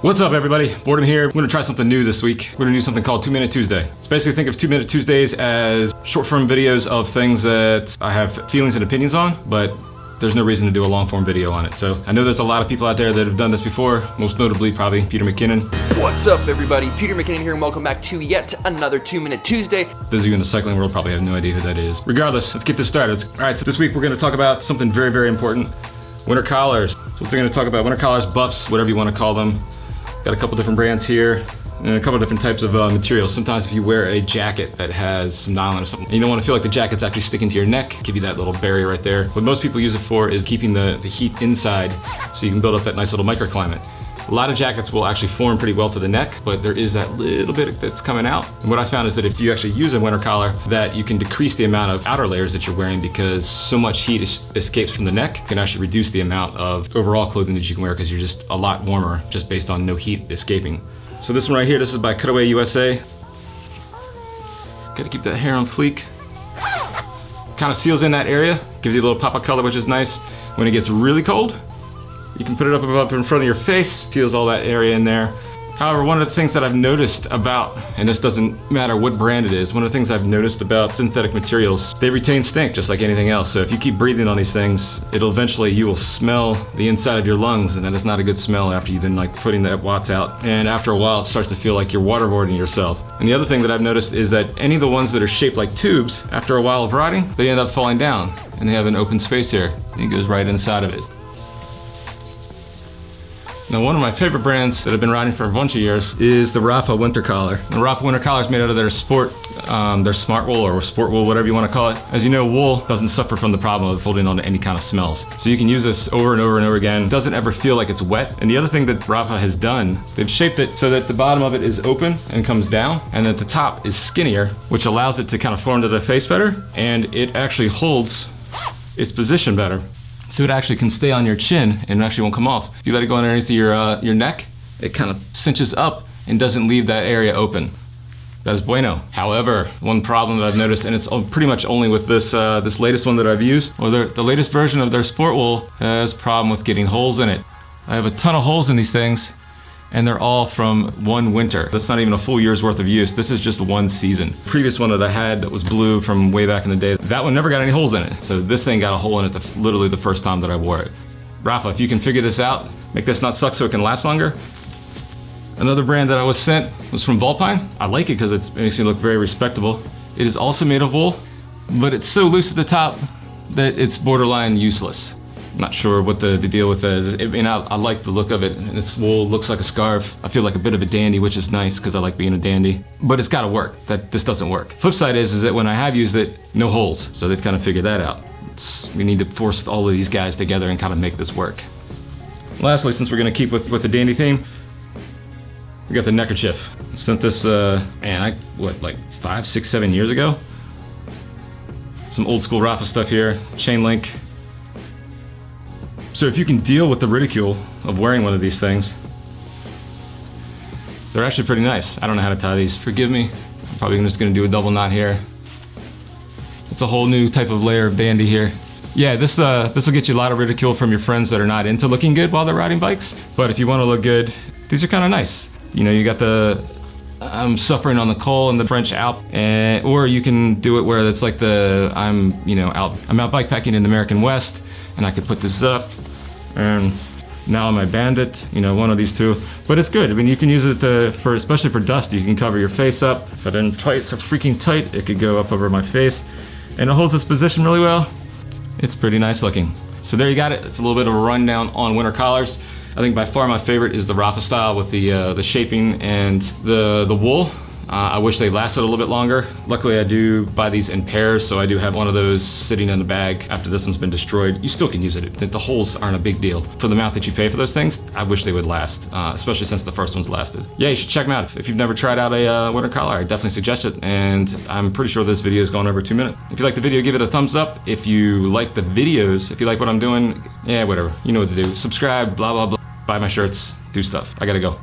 What's up everybody, BOREDOM here. We're gonna try something new this week. We're gonna do something called 2-Minute Tuesday. So basically think of 2-Minute Tuesdays as short form videos of things that I have feelings and opinions on, but there's no reason to do a long form video on it. So I know there's a lot of people out there that have done this before, most notably probably Peter McKinnon. What's up everybody, Peter McKinnon here and welcome back to yet another 2-Minute Tuesday. Those of you in the cycling world probably have no idea who that is. Regardless, let's get this started. All right, so this week we're gonna talk about something very, very important. Winter collars. So we're gonna talk about winter collars, buffs, whatever you wanna call them. Got a couple different brands here and a couple different types of materials. Sometimes if you wear a jacket that has some nylon or something, and you don't want to feel like the jacket's actually sticking to your neck, give you that little barrier right there. What most people use it for is keeping the heat inside so you can build up that nice little microclimate. A lot of jackets will actually form pretty well to the neck, but there is that little bit that's coming out. And what I found is that if you actually use a winter collar, that you can decrease the amount of outer layers that you're wearing because so much heat escapes from the neck. You can actually reduce the amount of overall clothing that you can wear because you're just a lot warmer just based on no heat escaping. So this one right here, this is by Cutaway USA. Gotta keep that hair on fleek. Kind of seals in that area, gives you a little pop of color, which is nice. When it gets really cold, you can put it up above in front of your face, seals all that area in there. However, one of the things that I've noticed about, and this doesn't matter what brand it is, one of the things I've noticed about synthetic materials, they retain stink just like anything else. So if you keep breathing on these things, it'll eventually, you will smell the inside of your lungs, and that is not a good smell after you've been like putting that watts out. And after a while, it starts to feel like you're waterboarding yourself. And the other thing that I've noticed is that any of the ones that are shaped like tubes, after a while of riding, they end up falling down and they have an open space here. And it goes right inside of it. Now, one of my favorite brands that I've been riding for a bunch of years is the Rapha winter collar. The Rapha winter collar is made out of their their smart wool or sport wool, whatever you want to call it. As you know, wool doesn't suffer from the problem of holding on to any kind of smells. So you can use this over and over and over again. It doesn't ever feel like it's wet. And the other thing that Rapha has done, they've shaped it so that the bottom of it is open and comes down, and that the top is skinnier, which allows it to kind of form to the face better, and it actually holds its position better. So it actually can stay on your chin and it actually won't come off. If you let it go underneath your neck, it kind of cinches up and doesn't leave that area open. That is bueno. However, one problem that I've noticed, and it's pretty much only with this this latest one that I've used, or the latest version of their sport wool, has a problem with getting holes in it. I have a ton of holes in these things, and they're all from one winter. That's not even a full year's worth of use. This is just one season. The previous one that I had that was blue from way back in the day, that one never got any holes in it. So this thing got a hole in it literally the first time that I wore it. Rapha, if you can figure this out, make this not suck so it can last longer. Another brand that I was sent was from Vulpine. I like it because it makes me look very respectable. It is also made of wool, but it's so loose at the top that it's borderline useless. Not sure what the deal with that is. I mean, I like the look of it. This wool looks like a scarf. I feel like a bit of a dandy, which is nice because I like being a dandy. But it's got to work. This doesn't work. Flip side is that when I have used it, no holes. So they've kind of figured that out. We need to force all of these guys together and kind of make this work. Lastly, since we're going to keep with the dandy theme, we got the Neckerchief. Sent this, man, like 5, 6, 7 years ago. Some old school Rapha stuff here. Chain link. So if you can deal with the ridicule of wearing one of these things, they're actually pretty nice. I don't know how to tie these, forgive me. I'm probably just gonna do a double knot here. It's a whole new type of layer of dandy here. Yeah, this will get you a lot of ridicule from your friends that are not into looking good while they're riding bikes. But if you wanna look good, these are kinda nice. You know, you got the, I'm suffering on the Col and the French Alp, or you can do it where it's like I'm out bikepacking in the American West, and I could put this up. And now I'm a bandit, you know, one of these two. But it's good. I mean, you can use it especially for dust. You can cover your face up. If it's tight, so freaking tight, it could go up over my face. And it holds its position really well. It's pretty nice looking. So there you got it. It's a little bit of a rundown on winter collars. I think by far my favorite is the Rapha style with the shaping and the wool. I wish they lasted a little bit longer. Luckily I do buy these in pairs, so I do have one of those sitting in the bag after this one's been destroyed. You still can use it. The holes aren't a big deal. For the amount that you pay for those things, I wish they would last, especially since the first ones lasted. Yeah, you should check them out. If you've never tried out a winter collar, I definitely suggest it, and I'm pretty sure this video has gone over 2 minutes. If you like the video, give it a thumbs up. If you like the videos, if you like what I'm doing, yeah, whatever. You know what to do. Subscribe, blah, blah, blah. Buy my shirts, do stuff. I gotta go.